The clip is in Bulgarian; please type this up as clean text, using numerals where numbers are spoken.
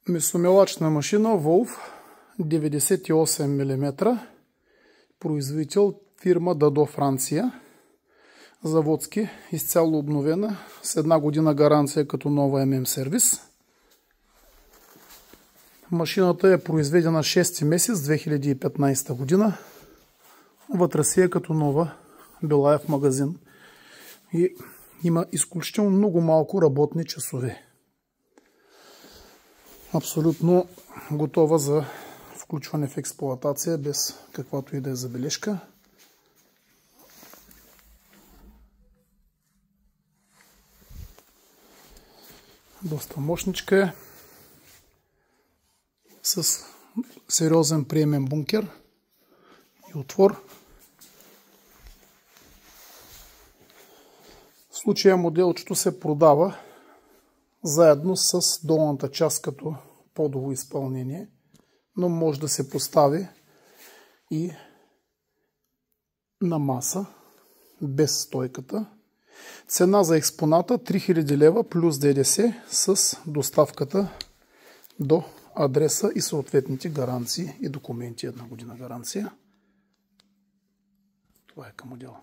Месомелачна машина Wolf 98 мм, производител фирма Дадо, Франция, заводски, изцяло обновена, с 1 година гаранция като нова ММ сервис. Машината е произведена 6 месец 2015 година. Вътре си е като нова, била е в магазин и има изключително много малко работни часове. Абсолютно готова за включване в експлоатация без каквато и да е забележка. Доста мощничка е, с сериозен приемен бункер и отвор. В случая моделчето се продава заедно с долната част като подово изпълнение, но може да се постави и на маса без стойката. Цена за експоната 3000 лева плюс ДДС с доставката до адреса и съответните гаранции и документи, 1 година гаранция. Това е към модела.